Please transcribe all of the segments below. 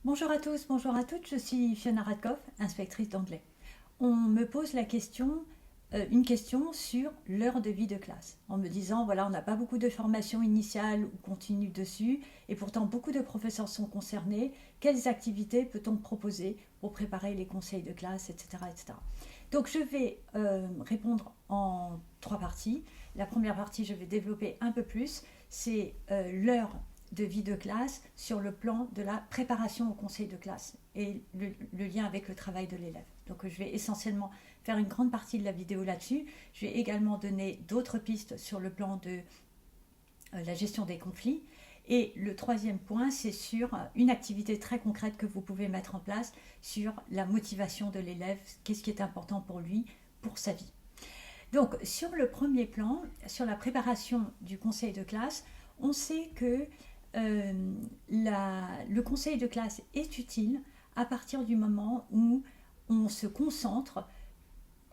Bonjour à tous, bonjour à toutes, je suis Fiona Radkoff, inspectrice d'anglais. On me pose une question sur l'heure de vie de classe, en me disant, voilà, on n'a pas beaucoup de formation initiale ou continue dessus, et pourtant beaucoup de professeurs sont concernés. Quelles activités peut-on proposer pour préparer les conseils de classe, etc. etc. Donc je vais répondre en trois parties. La première partie, je vais développer un peu plus, c'est l'heure de vie de classe sur le plan de la préparation au conseil de classe et le lien avec le travail de l'élève. Donc je vais essentiellement faire une grande partie de la vidéo là-dessus. Je vais également donner d'autres pistes sur le plan de la gestion des conflits. Et le troisième point, c'est sur une activité très concrète que vous pouvez mettre en place sur la motivation de l'élève, qu'est-ce qui est important pour lui, pour sa vie. Donc sur le premier plan, sur la préparation du conseil de classe, on sait que le conseil de classe est utile à partir du moment où on se concentre,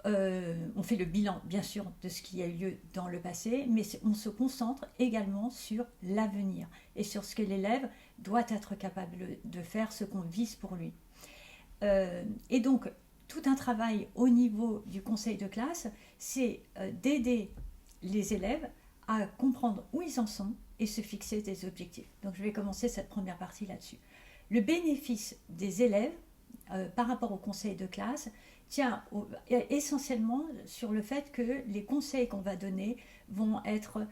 on fait le bilan bien sûr de ce qui a eu lieu dans le passé, mais on se concentre également sur l'avenir et sur ce que l'élève doit être capable de faire, ce qu'on vise pour lui. Et donc, tout un travail au niveau du conseil de classe, c'est d'aider les élèves à comprendre où ils en sont et se fixer des objectifs. Donc je vais commencer cette première partie là-dessus. Le bénéfice des élèves par rapport au conseil de classe tient essentiellement sur le fait que les conseils qu'on va donner vont être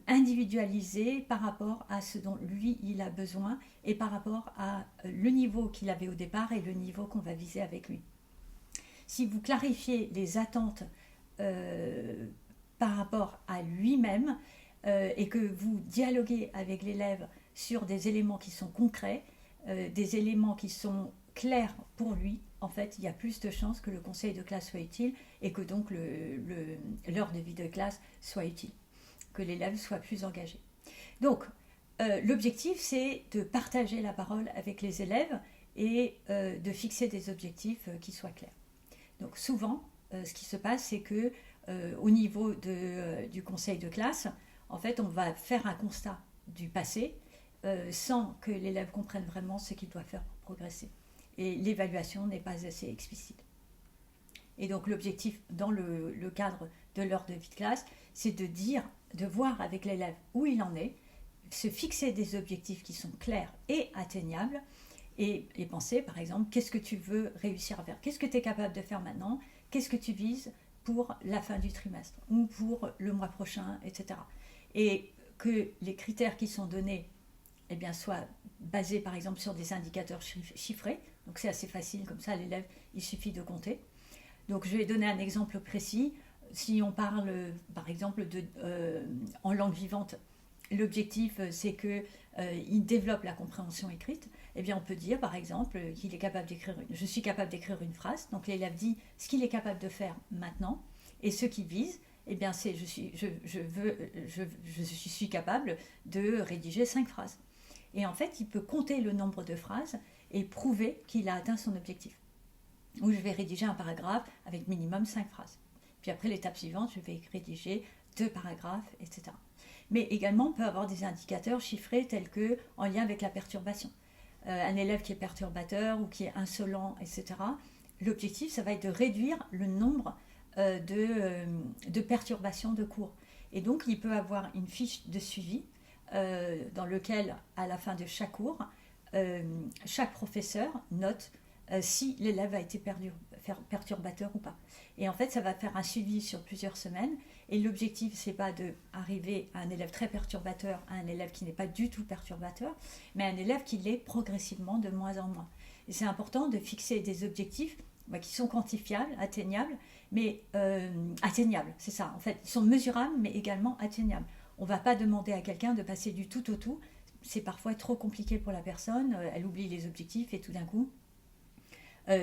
individualisés par rapport à ce dont lui il a besoin et par rapport à le niveau qu'il avait au départ et le niveau qu'on va viser avec lui. Si vous clarifiez les attentes par rapport à lui-même et que vous dialoguez avec l'élève sur des éléments qui sont concrets, des éléments qui sont clairs pour lui, en fait, il y a plus de chances que le conseil de classe soit utile et que donc l'heure de vie de classe soit utile, que l'élève soit plus engagé. Donc, l'objectif, c'est de partager la parole avec les élèves et de fixer des objectifs qui soient clairs. Donc, souvent, ce qui se passe, c'est que au niveau du conseil de classe, en fait, on va faire un constat du passé sans que l'élève comprenne vraiment ce qu'il doit faire pour progresser. Et l'évaluation n'est pas assez explicite. Et donc l'objectif dans le cadre de l'heure de vie de classe, c'est de voir avec l'élève où il en est, se fixer des objectifs qui sont clairs et atteignables, et penser par exemple, qu'est-ce que tu veux réussir à faire, qu'est-ce que tu es capable de faire maintenant, qu'est-ce que tu vises pour la fin du trimestre ou pour le mois prochain, etc. Et que les critères qui sont donnés soient basés par exemple sur des indicateurs chiffrés. Donc c'est assez facile, comme ça l'élève, il suffit de compter. Donc je vais donner un exemple précis. Si on parle par exemple en langue vivante, l'objectif c'est qu'il développe la compréhension écrite. On peut dire par exemple qu'il est capable d'écrire, je suis capable d'écrire une phrase. Donc l'élève dit ce qu'il est capable de faire maintenant et ce qu'il vise. C'est je suis capable de rédiger 5 phrases. Et en fait, il peut compter le nombre de phrases et prouver qu'il a atteint son objectif. Ou je vais rédiger un paragraphe avec minimum 5 phrases. Puis après, l'étape suivante, je vais rédiger 2 paragraphes, etc. Mais également, on peut avoir des indicateurs chiffrés tels que en lien avec la perturbation. Un élève qui est perturbateur ou qui est insolent, etc. L'objectif, ça va être de réduire le nombre de perturbations de cours. Et donc, il peut avoir une fiche de suivi dans lequel, à la fin de chaque cours, chaque professeur note si l'élève a été perturbateur ou pas. Et en fait, ça va faire un suivi sur plusieurs semaines. Et l'objectif, c'est pas d'arriver à un élève très perturbateur, à un élève qui n'est pas du tout perturbateur, mais à un élève qui l'est progressivement de moins en moins. Et c'est important de fixer des objectifs qui sont quantifiables, atteignables, mais atteignables, c'est ça. En fait, ils sont mesurables, mais également atteignables. On ne va pas demander à quelqu'un de passer du tout au tout. C'est parfois trop compliqué pour la personne. Elle oublie les objectifs et tout d'un coup,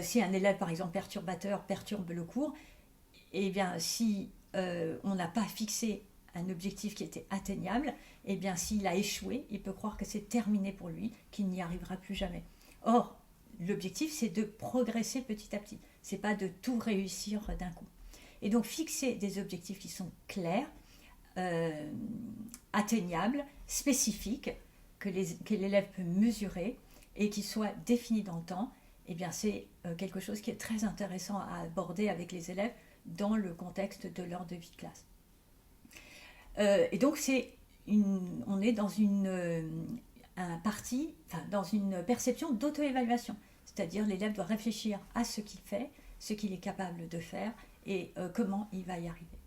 si un élève, par exemple, perturbateur, perturbe le cours, si on n'a pas fixé un objectif qui était atteignable, s'il a échoué, il peut croire que c'est terminé pour lui, qu'il n'y arrivera plus jamais. Or, l'objectif, c'est de progresser petit à petit. C'est pas de tout réussir d'un coup. Et donc, fixer des objectifs qui sont clairs, atteignables, spécifiques, que l'élève peut mesurer et qui soit défini dans le temps, eh bien c'est quelque chose qui est très intéressant à aborder avec les élèves dans le contexte de leur de vie de classe. Et donc on est dans dans une perception d'auto-évaluation, c'est-à-dire l'élève doit réfléchir à ce qu'il fait, ce qu'il est capable de faire et comment il va y arriver.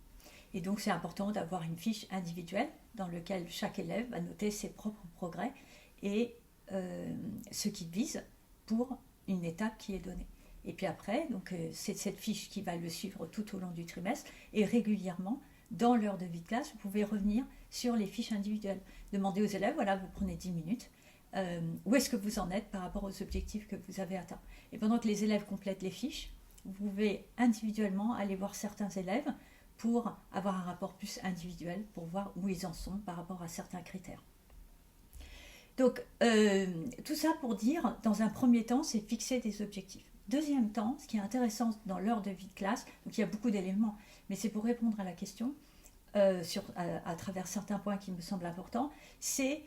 Et donc c'est important d'avoir une fiche individuelle dans laquelle chaque élève va noter ses propres progrès et ce qu'il vise pour une étape qui est donnée. Et puis après, c'est cette fiche qui va le suivre tout au long du trimestre et régulièrement, dans l'heure de vie de classe, vous pouvez revenir sur les fiches individuelles. Demandez aux élèves, voilà, vous prenez 10 minutes, où est-ce que vous en êtes par rapport aux objectifs que vous avez atteints. Et pendant que les élèves complètent les fiches, vous pouvez individuellement aller voir certains élèves pour avoir un rapport plus individuel, pour voir où ils en sont par rapport à certains critères. Donc, tout ça pour dire, dans un premier temps, c'est fixer des objectifs. Deuxième temps, ce qui est intéressant dans l'heure de vie de classe, donc il y a beaucoup d'éléments, mais c'est pour répondre à la question, à travers certains points qui me semblent importants, c'est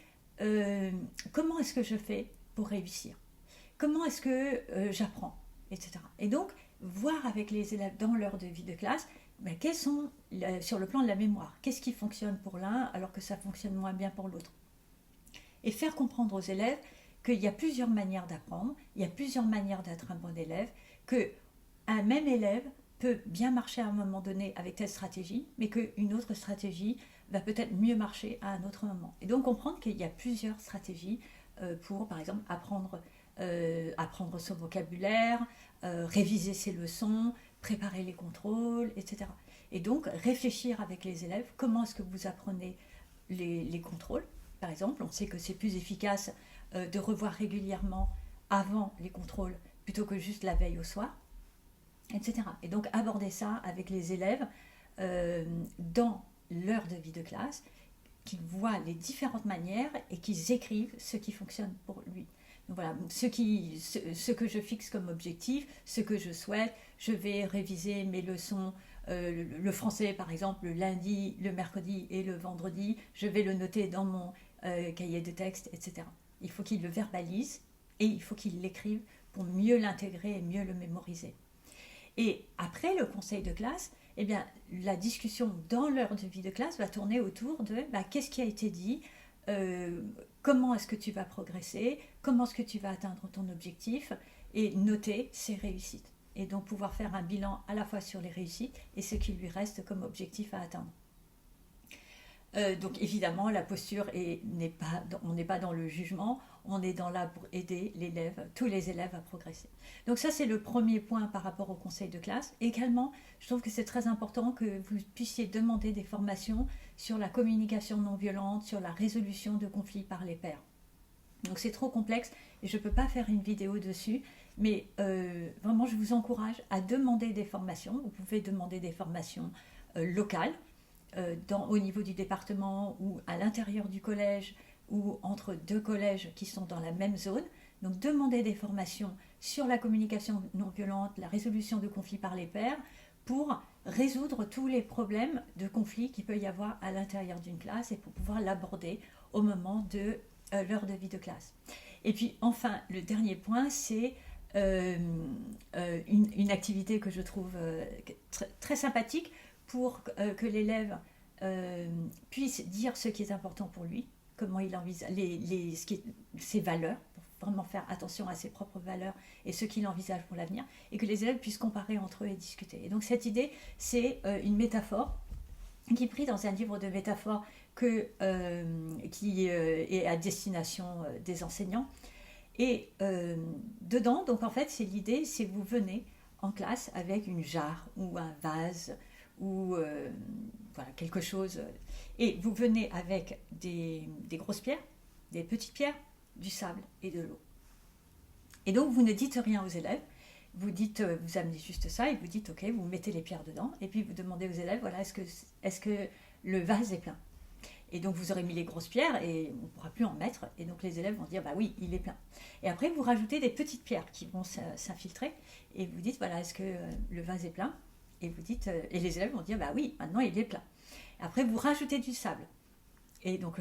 comment est-ce que je fais pour réussir? Comment est-ce que j'apprends? Etc. Et donc, voir avec les élèves dans l'heure de vie de classe, quels sont, sur le plan de la mémoire, qu'est-ce qui fonctionne pour l'un alors que ça fonctionne moins bien pour l'autre? Et faire comprendre aux élèves qu'il y a plusieurs manières d'apprendre, il y a plusieurs manières d'être un bon élève, qu'un même élève peut bien marcher à un moment donné avec telle stratégie, mais qu'une autre stratégie va peut-être mieux marcher à un autre moment. Et donc comprendre qu'il y a plusieurs stratégies pour, par exemple, apprendre son vocabulaire, réviser ses leçons, préparer les contrôles, etc. Et donc réfléchir avec les élèves, comment est-ce que vous apprenez les contrôles. Par exemple, on sait que c'est plus efficace de revoir régulièrement avant les contrôles plutôt que juste la veille au soir, etc. Et donc aborder ça avec les élèves dans l'heure de vie de classe, qu'ils voient les différentes manières et qu'ils écrivent ce qui fonctionne pour lui. Donc voilà, ce que je fixe comme objectif, ce que je souhaite, je vais réviser mes leçons, le français par exemple, le lundi, le mercredi et le vendredi, je vais le noter dans mon cahier de texte, etc. Il faut qu'il le verbalise et il faut qu'il l'écrive pour mieux l'intégrer et mieux le mémoriser. Et après le conseil de classe, eh bien, la discussion dans l'heure de vie de classe va tourner autour de qu'est-ce qui a été dit, comment est-ce que tu vas progresser, comment est-ce que tu vas atteindre ton objectif, et noter ses réussites. Et donc pouvoir faire un bilan à la fois sur les réussites et ce qui lui reste comme objectif à atteindre. Donc évidemment, la posture on n'est pas dans le jugement, on est là pour aider tous les élèves à progresser. Donc ça, c'est le premier point par rapport au conseil de classe. Également, je trouve que c'est très important que vous puissiez demander des formations sur la communication non violente, sur la résolution de conflits par les pairs. Donc c'est trop complexe et je ne peux pas faire une vidéo dessus, mais vraiment je vous encourage à demander des formations. Vous pouvez demander des formations locales, au niveau du département ou à l'intérieur du collège ou entre deux collèges qui sont dans la même zone. Donc demander des formations sur la communication non violente, la résolution de conflits par les pairs pour résoudre tous les problèmes de conflits qu'il peut y avoir à l'intérieur d'une classe et pour pouvoir l'aborder au moment de l'heure de vie de classe. Et puis enfin, le dernier point, c'est une activité que je trouve très sympathique pour que l'élève puisse dire ce qui est important pour lui, comment il envisage ses valeurs, pour vraiment faire attention à ses propres valeurs et ce qu'il envisage pour l'avenir, et que les élèves puissent comparer entre eux et discuter. Et donc cette idée, c'est une métaphore qui est prise dans un livre de métaphores qui est à destination des enseignants. Et dedans, donc en fait, l'idée, c'est vous venez en classe avec une jarre ou un vase ou voilà, quelque chose, et vous venez avec des grosses pierres, des petites pierres, du sable et de l'eau. Et donc vous ne dites rien aux élèves, vous amenez juste ça et vous dites ok, vous mettez les pierres dedans et puis vous demandez aux élèves, voilà, est-ce que le vase est plein? Et donc vous aurez mis les grosses pierres et on ne pourra plus en mettre, et donc les élèves vont dire bah oui, il est plein. Et après vous rajoutez des petites pierres qui vont s'infiltrer et vous dites voilà, est-ce que le vase est plein? Et vous dites, et les élèves vont dire bah oui, maintenant il est plein. Après vous rajoutez du sable. Et donc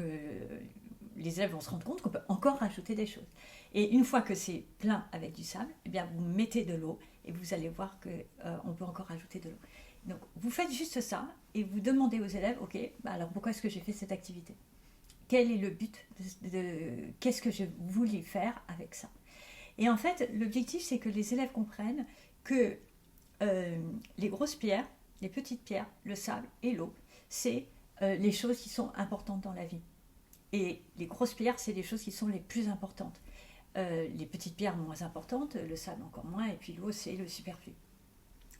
les élèves vont se rendre compte qu'on peut encore rajouter des choses. Et une fois que c'est plein avec du sable, eh bien vous mettez de l'eau et vous allez voir qu'on peut encore rajouter de l'eau. Donc vous faites juste ça et vous demandez aux élèves, ok, alors pourquoi est-ce que j'ai fait cette activité? Quel est le but qu'est-ce que je voulais faire avec ça? Et en fait, l'objectif, c'est que les élèves comprennent que les grosses pierres, les petites pierres, le sable et l'eau, c'est les choses qui sont importantes dans la vie. Et les grosses pierres, c'est les choses qui sont les plus importantes. Les petites pierres moins importantes, le sable encore moins, et puis l'eau, c'est le superflu.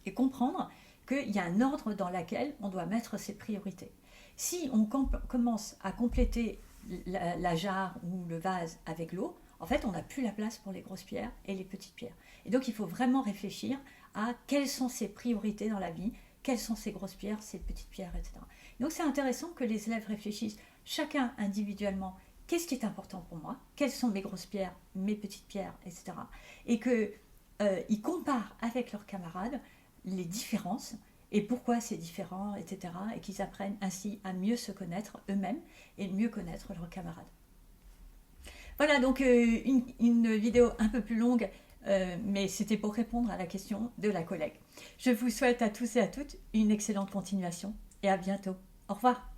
Et comprendre qu'il y a un ordre dans lequel on doit mettre ses priorités. Si on commence à compléter la jarre ou le vase avec l'eau, en fait, on n'a plus la place pour les grosses pierres et les petites pierres. Et donc, il faut vraiment réfléchir à quelles sont ses priorités dans la vie, quelles sont ces grosses pierres, ces petites pierres, etc. Donc, c'est intéressant que les élèves réfléchissent chacun individuellement, qu'est-ce qui est important pour moi, quelles sont mes grosses pierres, mes petites pierres, etc. Et qu'ils comparent avec leurs camarades les différences et pourquoi c'est différent, etc. Et qu'ils apprennent ainsi à mieux se connaître eux-mêmes et mieux connaître leurs camarades. Voilà, donc une vidéo un peu plus longue, mais c'était pour répondre à la question de la collègue. Je vous souhaite à tous et à toutes une excellente continuation et à bientôt. Au revoir.